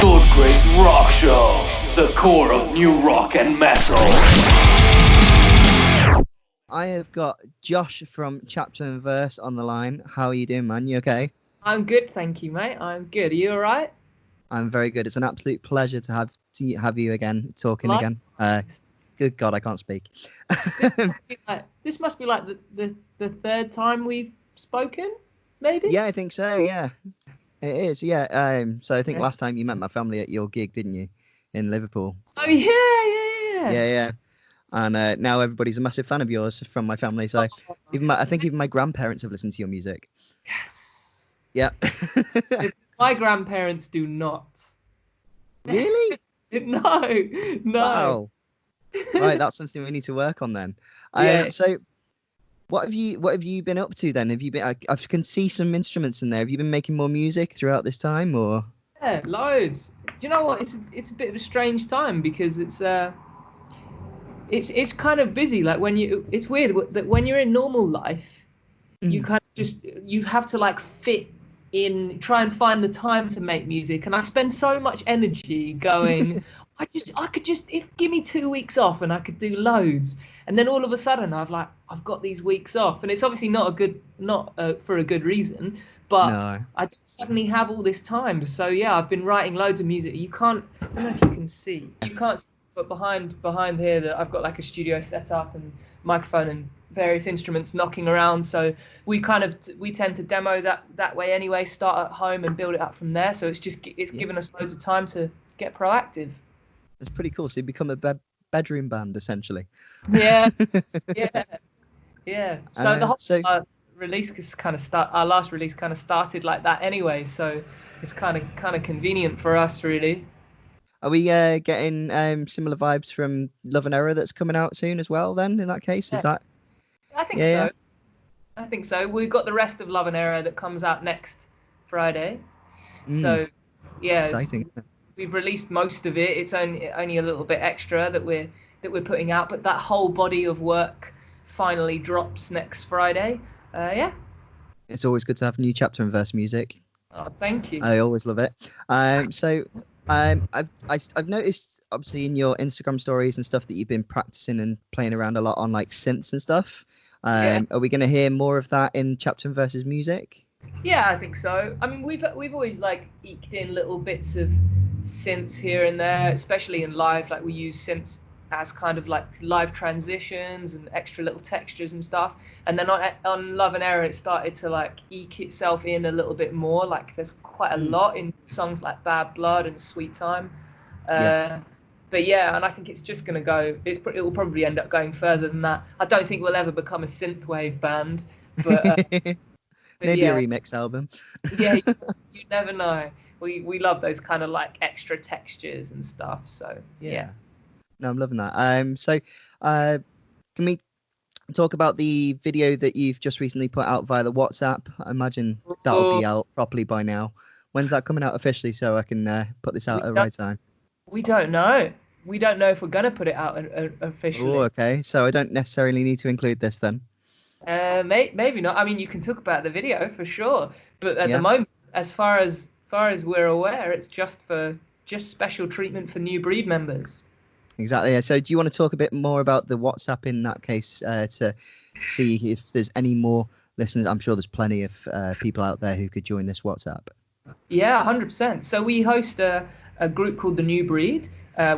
Thought Grace Rock Show, the core of new rock and metal. I have got Josh from Chapter and Verse on the line. How are you doing, man? You okay? I'm good, thank you, mate. I'm good. Are you all right? I'm very good. It's an absolute pleasure to have you again, talking Like- again. Good God, I can't spep. This must be like the third time we've spoken, maybe? Yeah, I think so. Yeah, it is. Yeah. So I think Yeah. last time you met my family at your gig, didn't you, in Liverpool? Oh, yeah. Yeah, yeah. And now everybody's a massive fan of yours from my family. So I think even my grandparents have listened to your music. Yes. Yeah. My grandparents do not. Really? No. Wow. Right, that's something we need to work on then. Yeah. So what have you been up to then? Have you been? I can see some instruments in there. Have you been making more music throughout this time, or? Yeah, loads. Do you know what? It's a bit of a strange time because it's kind of busy. Like it's weird that when you're in normal life, you kind of you have to like fit in, try and find the time to make music. And I spend so much energy going, I could just give me 2 weeks off and I could do loads. And then all of a sudden I've got these weeks off, and it's obviously not for a good reason, but No. I suddenly have all this time. So yeah, I've been writing loads of music. I don't know if you can see. You can't see, but behind here that I've got like a studio set up and microphone and various instruments knocking around. So we tend to demo that way anyway, start at home and build it up from there. So it's given us loads of time to get proactive. It's pretty cool. So you become a bedroom band essentially. Yeah. Yeah. So the whole release our last release kind of started like that anyway. So it's kind of convenient for us, really. Are we getting similar vibes from Love and Error that's coming out soon as well? Then in that case, is that? I think Yeah, so. I think so. We've got the rest of Love and Error that comes out next Friday. So yeah, exciting. we've released most of it. It's only a little bit extra that we're putting out, but that whole body of work finally drops next Friday. Yeah. It's always good to have new Chapter and Verse music. Oh, thank you. I always love it. I've noticed obviously in your Instagram stories and stuff that you've been practicing and playing around a lot on like synths and stuff. Are we going to hear more of that in Chapter and Verse's music? Yeah, I think so. I mean, we've always like eked in little bits of synths here and there, especially in live. Like we use synths as kind of like live transitions and extra little textures and stuff. And then on Love and Error, it started to like eke itself in a little bit more. Like there's quite a lot in songs like Bad Blood and Sweet Time. But yeah, and I think it's just going to go. It will probably end up going further than that. I don't think we'll ever become a synthwave band, but Maybe a remix album. Yeah, you never know. We love those kind of like extra textures and stuff. So yeah. No, I'm loving that. So can we talk about the video that you've just recently put out via the WhatsApp? I imagine that'll be out properly by now. When's that coming out officially so I can put this out at the right time? We don't know. We don't know if we're going to put it out officially. Oh, okay. So I don't necessarily need to include this then. Maybe not. I mean, you can talk about the video for sure, but at the moment, as far as we're aware, it's just special treatment for New Breed members. Exactly. So do you want to talk a bit more about the WhatsApp in that case to see if there's any more listeners? I'm sure there's plenty of people out there who could join this WhatsApp. Yeah, 100%. So we host a group called the New Breed,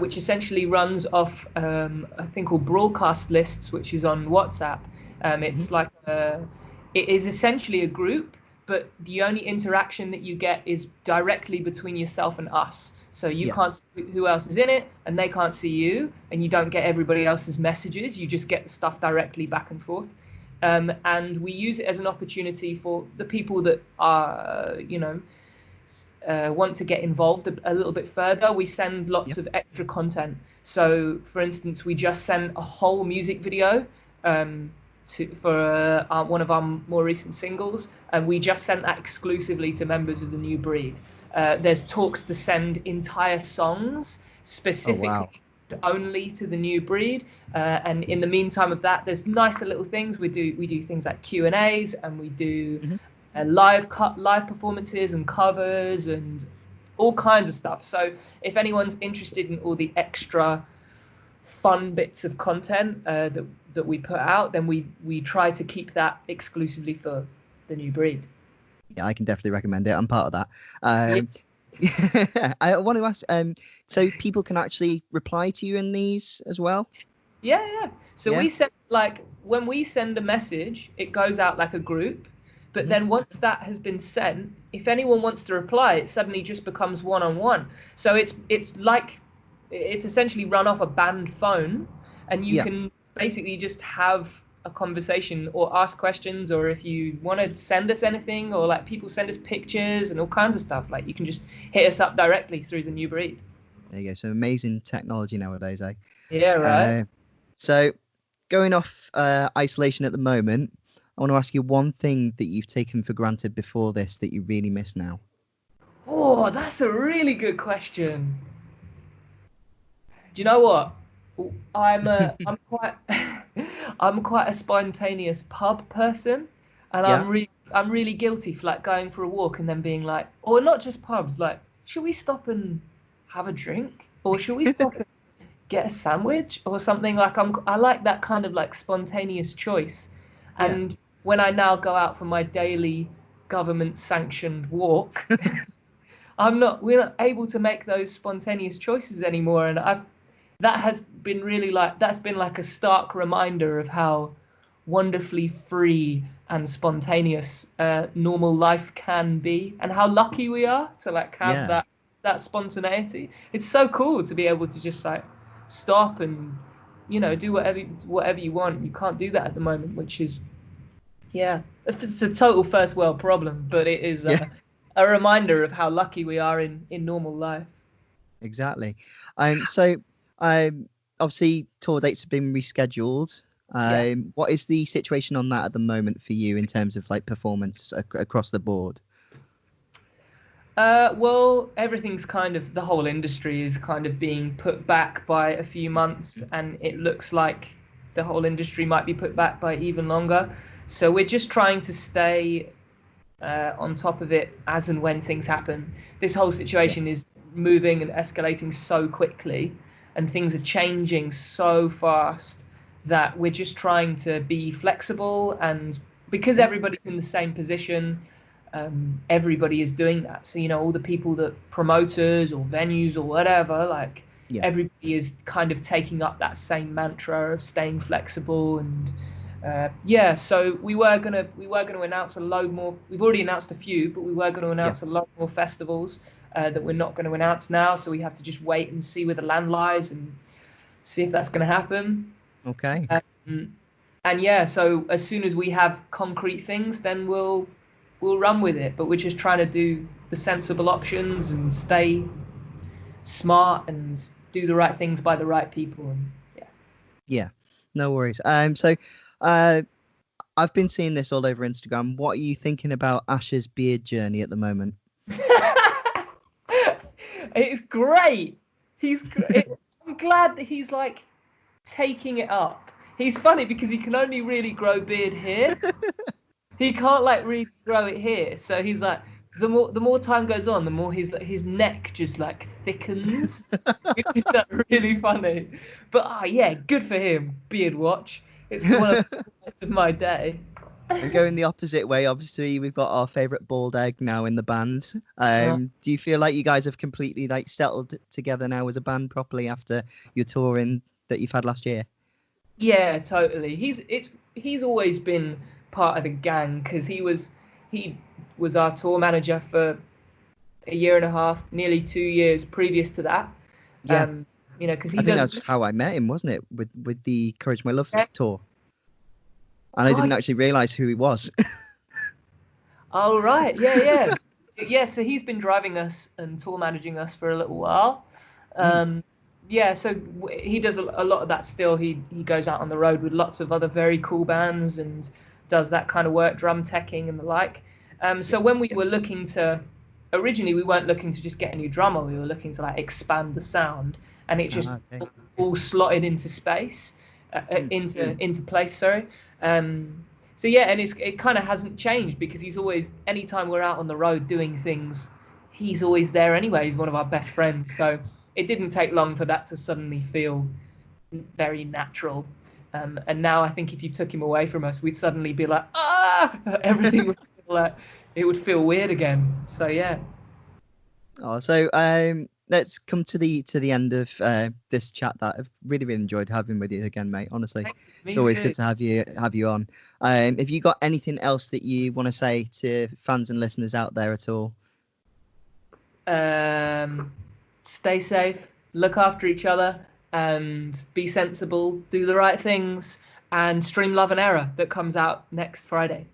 which essentially runs off a thing called broadcast lists, which is on WhatsApp. It's like it is essentially a group, but the only interaction that you get is directly between yourself and us. So you can't see who else is in it, and they can't see you, and you don't get everybody else's messages. You just get the stuff directly back and forth. And we use it as an opportunity for the people that are, want to get involved a little bit further. We send lots of extra content. So, for instance, we just sent a whole music video for one of our more recent singles, and we just sent that exclusively to members of the New Breed. There's talks to send entire songs specifically only to the New Breed, and in the meantime of that, there's nicer little things. We do things like Q&As, and we do live performances and covers, and all kinds of stuff. So if anyone's interested in all the extra fun bits of content that we put out, then we try to keep that exclusively for the New Breed. Yeah, I can definitely recommend it. I'm part of that. I want to ask, so people can actually reply to you in these as well? Yeah. So Yeah. we send, like, when we send a message, it goes out like a group. But then once that has been sent, if anyone wants to reply, it suddenly just becomes one-on-one. So it's like it's essentially run off a band phone, and you Yeah. can basically just have a conversation or ask questions, or if you want to send us anything, or like people send us pictures and all kinds of stuff, like you can just hit us up directly through the New Breed. There you go. So amazing technology nowadays, eh? Yeah, right. So going off isolation at the moment, I want to ask you one thing that you've taken for granted before this that you really miss now. Oh, that's a really good question. Do you know what? I'm quite I'm quite a spontaneous pub person, and Yeah. I'm really guilty for like going for a walk and then being like, or not just pubs, like, should we stop and have a drink, or should we stop and get a sandwich or something? Like I like that kind of like spontaneous choice, Yeah. and when I now go out for my daily government sanctioned walk, we're not able to make those spontaneous choices anymore, and that has been really like that's been like a stark reminder of how wonderfully free and spontaneous normal life can be, and how lucky we are to like have Yeah. that spontaneity. It's so cool to be able to just like stop and do whatever you want. You can't do that at the moment, which is, yeah, it's a total first world problem, but it is Yeah. a reminder of how lucky we are in normal life. Exactly. So obviously tour dates have been rescheduled. Yeah. What is the situation on that at the moment for you in terms of like performance across the board? Well, everything's kind of, the whole industry is kind of being put back by a few months, and it looks like the whole industry might be put back by even longer. So we're just trying to stay on top of it as and when things happen. This whole Yeah. situation is moving and escalating so quickly, and things are changing so fast that we're just trying to be flexible. And because Mhm. everybody's in the same position, everybody is doing that. So, all the people that promoters or venues or whatever, like Yeah. everybody is kind of taking up that same mantra of staying flexible. And yeah, so we were gonna announce a load more. We've already announced a few, but we were going to Yeah. announce a lot more festivals that we're not going to announce now. So we have to just wait and see where the land lies and see if that's going to happen. Okay. And yeah, so as soon as we have concrete things, then we'll run with it. But we're just trying to do the sensible options and stay smart and do the right things by the right people. And yeah. Yeah. No worries. So uh I've been seeing this all over Instagram. What are you thinking about Ash's beard journey at the moment? It's great. I'm glad that he's like taking it up. He's funny because he can only really grow beard here. He can't like really grow it here. So he's like, the more time goes on, the more his neck just like thickens, which is like, really funny. But yeah, good for him. Beard watch. It's one of the highlights of my day. I'm going the opposite way. Obviously, we've got our favorite bald egg now in the band. Uh, Do you feel like you guys have completely like settled together now as a band properly after your touring that you've had last year? Yeah, totally. He's always been part of the gang because he was our tour manager for a year and a half, nearly 2 years previous to that. Yeah, Because I he think does. that's how I met him, wasn't it? With the Courage My Love Yeah. tour, and I Oh, didn't actually realize who he was. oh, right. Yeah. Yeah, so he's been driving us and tour managing us for a little while. Mm, Yeah, so he does a lot of that still. He goes out on the road with lots of other very cool bands and does that kind of work, drum teching and the like. yeah. So when we were looking to, originally we weren't looking to just get a new drummer. We were looking to like expand the sound, and it just Okay. all slotted into space, Mm, into place. Sorry. So yeah, and it kind of hasn't changed because he's always, anytime we're out on the road doing things, he's always there anyway. He's one of our best friends. So it didn't take long for that to suddenly feel very natural. And now I think if you took him away from us, we'd suddenly be like, everything would feel like, it would feel weird again. So yeah. Oh, so let's come to the end of this chat that I've really enjoyed having with you again, mate. Honestly, it's always good to have you on. Have you got anything else that you want to say to fans and listeners out there at all? Stay safe, look after each other, and be sensible, do the right things, and stream Love and Error that comes out next Friday.